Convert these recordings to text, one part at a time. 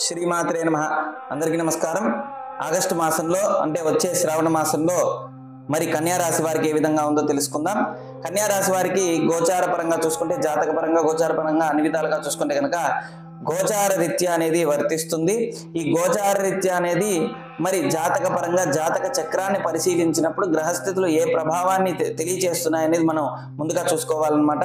శ్రీమాత్రే నమః. అందరికీ నమస్కారం. ఆగస్టు మాసంలో అంటే వచ్చే శ్రావణ మాసంలో మరి కన్యా రాశి వారికి ఏ విధంగా ఉందో తెలుసుకుందాం. కన్యా రాశి వారికి గోచార పరంగా చూసుకుంటే, జాతక పరంగా, గోచార పరంగా అన్ని విధాలుగా చూసుకుంటే కనుక గోచార రీత్యా అనేది వర్తిస్తుంది. ఈ గోచార రీత్యా అనేది మరి జాతక పరంగా జాతక చక్రాన్ని పరిశీలించినప్పుడు గ్రహస్థితులు ఏ ప్రభావాన్ని తెలియచేస్తున్నాయి అనేది మనం ముందుగా చూసుకోవాలన్నమాట.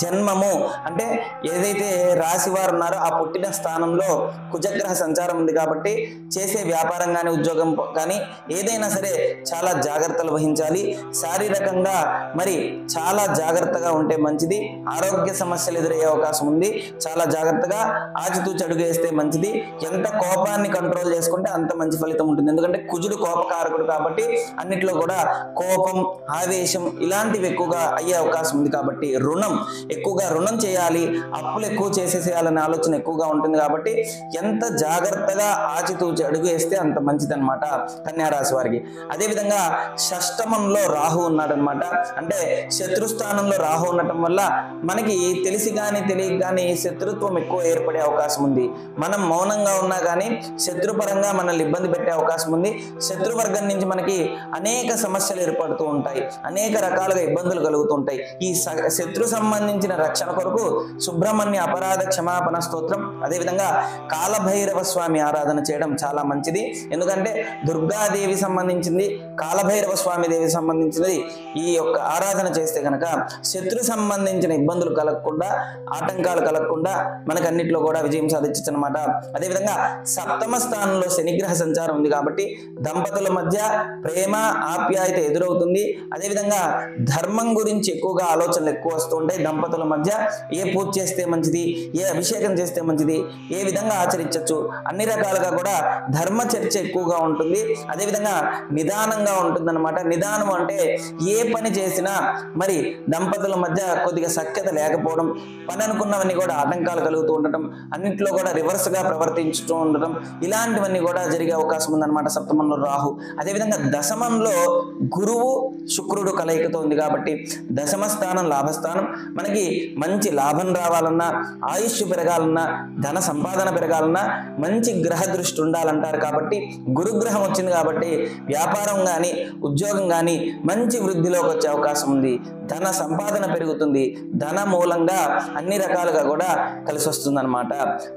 జన్మము అంటే ఏదైతే రాశి వారు ఉన్నారో ఆ పుట్టిన స్థానంలో కుజగ్రహ సంచారం ఉంది కాబట్టి చేసే వ్యాపారం కానీ ఉద్యోగం కానీ ఏదైనా సరే చాలా జాగ్రత్తలు వహించాలి. శారీరకంగా మరి చాలా జాగ్రత్తగా ఉంటే మంచిది. ఆరోగ్య సమస్యలు ఎదురయ్యే అవకాశం ఉంది. చాలా జాగ్రత్తగా ఆచితూచి అడుగు వేస్తే మంచిది. ఎంత కోపాన్ని కంట్రోల్ చేసుకుంటే అంత మంచి ఫలితం ఉంటుంది. ఎందుకంటే కుజుడు కోపకారకుడు కాబట్టి అన్నిట్లో కూడా కోపం, ఆవేశం ఇలాంటివి ఎక్కువగా అయ్యే అవకాశం ఉంది. కాబట్టి ఎక్కువగా రుణం చేయాలి, అప్పులు ఎక్కువ చేసేసేయాలనే ఆలోచన ఎక్కువగా ఉంటుంది. కాబట్టి ఎంత జాగ్రత్తగా ఆచితూచి అడుగు వేస్తే అంత మంచిది అనమాట కన్యా రాశి వారికి. అదేవిధంగా షష్టమంలో రాహు ఉన్నాడనమాట. అంటే శత్రుస్థానంలో రాహు ఉండటం వల్ల మనకి తెలిసి కానీ తెలియక కానీ శత్రుత్వం ఎక్కువ ఏర్పడే అవకాశం ఉంది. మనం మౌనంగా ఉన్నా కానీ శత్రుపరంగా మనల్ని ఇబ్బంది పెట్టే అవకాశం ఉంది. శత్రువర్గం నుంచి మనకి అనేక సమస్యలు ఏర్పడుతూ ఉంటాయి, అనేక రకాలుగా ఇబ్బందులు కలుగుతూ ఉంటాయి. ఈ శత్రు సంబంధించిన రక్షణ కొరకు సుబ్రహ్మణ్య అపరాధ క్షమాపణ స్తోత్రం, అదేవిధంగా కాలభైరవ స్వామి ఆరాధన చేయడం చాలా మంచిది. ఎందుకంటే దుర్గాదేవి సంబంధించింది, కాలభైరవ స్వామి దేవి సంబంధించినది. ఈ యొక్క ఆరాధన చేస్తే కనుక శత్రు సంబంధించిన ఇబ్బందులు కలగకుండా, ఆటంకాలు కలగకుండా మనకు అన్నింటిలో కూడా విజయం సాధించచ్చు అనమాట. అదేవిధంగా సప్తమ స్థానంలో శనిగ్రహ సంచారం ఉంది కాబట్టి దంపతుల మధ్య ప్రేమ, ఆప్యాయత ఎదురవుతుంది. అదేవిధంగా ధర్మం గురించి ఎక్కువగా ఆలోచనలు ఎక్కువ వస్తూ ఉంటాయి. దంపతుల మధ్య ఏ పూజ చేస్తే మంచిది, ఏ అభిషేకం చేస్తే మంచిది, ఏ విధంగా ఆచరించవచ్చు, అన్ని రకాలుగా కూడా ధర్మ చర్చ ఎక్కువగా ఉంటుంది. అదేవిధంగా నిదానంగా ఉంటుందన్నమాట. నిదానం అంటే ఏ పని చేసినా మరి దంపతుల మధ్య కొద్దిగా సఖ్యత లేకపోవడం, పని అనుకున్నవన్నీ కూడా ఆటంకాలు కలుగుతూ ఉండటం, అన్నింటిలో కూడా రివర్స్గా ప్రవర్తించుతూ ఉండటం, ఇలాంటివన్నీ కూడా జరిగే అవకాశం ఉందన్నమాట సప్తమంలో రాహు. అదేవిధంగా దశమంలో గురువు శుక్రుడు కలయికతో ఉంది కాబట్టి దశమ స్థానం లాభస్థానం. మనకి మంచి లాభం రావాలన్నా, ఆయుష్ పెరగాలన్నా, ధన సంపాదన పెరగాలన్నా మంచి గ్రహ దృష్టి ఉండాలంటారు. కాబట్టి గురుగ్రహం వచ్చింది కాబట్టి వ్యాపారం కానీ ఉద్యోగం కానీ మంచి వృద్ధిలోకి వచ్చే అవకాశం ఉంది. ధన సంపాదన పెరుగుతుంది. ధన మూలంగా అన్ని రకాలుగా కూడా కలిసి వస్తుంది అనమాట.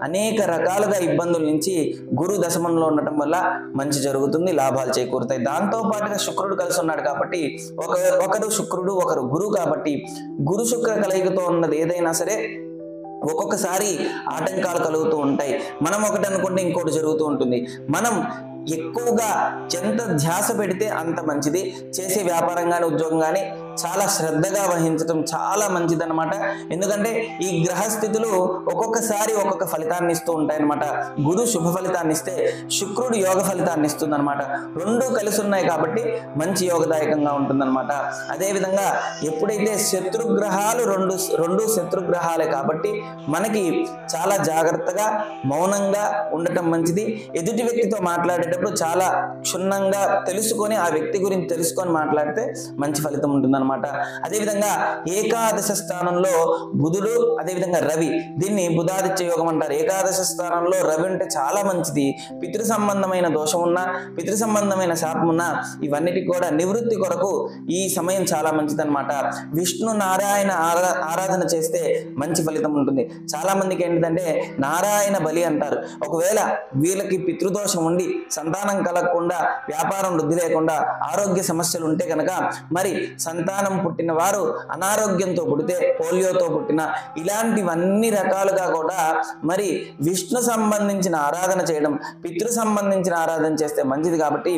అనేక రకాలుగా ఇబ్బందుల నుంచి గురు దశమంలో ఉండటం వల్ల మంచి జరుగుతుంది, లాభాలు చేకూరుతాయి. దాంతో పాటుగా శుక్రుడు కలిసి ఉన్నాడు కాబట్టి ఒకరు శుక్రుడు ఒకరు గురువు కాబట్టి గురు శుక్ర కలయికతో ఉన్నది ఏదైనా సరే ఒక్కొక్కసారి ఆటంకాలు కలుగుతూ ఉంటాయి. మనం ఒకటి అనుకుంటే ఇంకోటి జరుగుతూ ఉంటుంది. మనం ఎక్కువగా ఎంత ధ్యాస పెడితే అంత మంచిది. చేసే వ్యాపారం కానీ ఉద్యోగం కానీ చాలా శ్రద్ధగా వహించడం చాలా మంచిది అనమాట. ఎందుకంటే ఈ గ్రహస్థితులు ఒక్కొక్కసారి ఒక్కొక్క ఫలితాన్ని ఇస్తూ ఉంటాయి అనమాట. గురు శుభ ఫలితాన్ని ఇస్తే శుక్రుడు యోగ ఫలితాన్ని ఇస్తుంది అనమాట. రెండు కలిసి ఉన్నాయి కాబట్టి మంచి యోగదాయకంగా ఉంటుందన్నమాట. అదేవిధంగా ఎప్పుడైతే శత్రుగ్రహాలు రెండు శత్రుగ్రహాలే కాబట్టి మనకి చాలా జాగ్రత్తగా మౌనంగా ఉండటం మంచిది. ఎదుటి వ్యక్తితో మాట్లాడేటప్పుడు చాలా క్షుణ్ణంగా తెలుసుకొని ఆ వ్యక్తి గురించి తెలుసుకొని మాట్లాడితే మంచి ఫలితం ఉంటుందన్నమాట. అదేవిధంగా ఏకాదశ స్థానంలో బుధుడు, అదేవిధంగా రవి, దీన్ని బుధాదిత్య యోగం అంటారు. ఏకాదశ స్థానంలో రవి అంటే చాలా మంచిది. పితృ సంబంధమైన దోషం ఉన్నా, పితృ సంబంధమైన శాపం ఉన్నా ఇవన్నిటికి కూడా నివృత్తి కొరకు ఈ సమయం చాలా మంచిది అనమాట. విష్ణు నారాయణ ఆరాధన చేస్తే మంచి ఫలితం ఉంటుంది. చాలా మందికి ఏంటంటే నారాయణ బలి అంటారు. ఒకవేళ వీళ్ళకి పితృదోషం ఉండి సంతానం కలగకుండా, వ్యాపారం వృద్ధి లేకుండా, ఆరోగ్య సమస్యలు ఉంటే కనుక మరి సంతానం పుట్టిన వారు అనారోగ్యంతో పుడితే, పోలియోతో పుట్టిన ఇలాంటివన్నీ రకాలుగా కూడా మరి విష్ణు సంబంధించిన ఆరాధన చేయడం, పితృ సంబంధించిన ఆరాధన చేస్తే మంచిది. కాబట్టి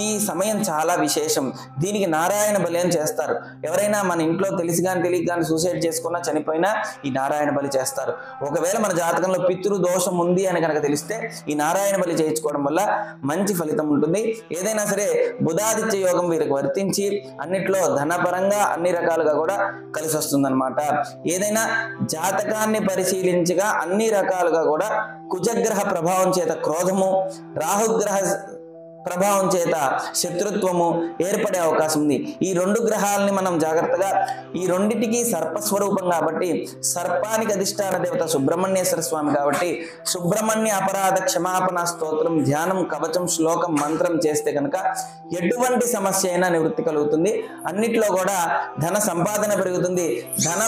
ఈ సమయం చాలా విశేషం. దీనికి నారాయణ బలి అని చేస్తారు. ఎవరైనా మన ఇంట్లో తెలిసి కానీ తెలియక కానీ సూసైడ్ చేసుకున్నా, చనిపోయినా ఈ నారాయణ బలి చేస్తారు. ఒకవేళ మన జాతకంలో పితృ దోషం ఉంది అని కనుక తెలిస్తే ఈ నారాయణ బలి చేయించుకోవడం వల్ల మంచి ఫలితం ఉంటుంది. ఏదైనా సరే బుధాదిత్య యోగం వీరికి వర్తించి అన్నిట్లో ధనపరంగా అన్ని రకాలుగా కూడా కలిసి వస్తుందన్నమాట. ఏదైనా జాతకాన్ని పరిశీలించగా అన్ని రకాలుగా కూడా కుజగ్రహ ప్రభావం చేత క్రోధము, రాహుగ్రహ ప్రభావం చేత శత్రుత్వము ఏర్పడే అవకాశం ఉంది. ఈ 2 గ్రహాలని మనం జాగ్రత్తగా, ఈ రెండిటికి సర్పస్వరూపం కాబట్టి సర్పానికి అధిష్టాన దేవత సుబ్రహ్మణ్యేశ్వర స్వామి కాబట్టి సుబ్రహ్మణ్య అపరాధ క్షమాపణ స్తోత్రం, ధ్యానం, కవచం, శ్లోకం, మంత్రం చేస్తే కనుక ఎటువంటి సమస్య అయినా నివృత్తి కలుగుతుంది. అన్నిట్లో కూడా ధన సంపాదన పెరుగుతుంది. ధన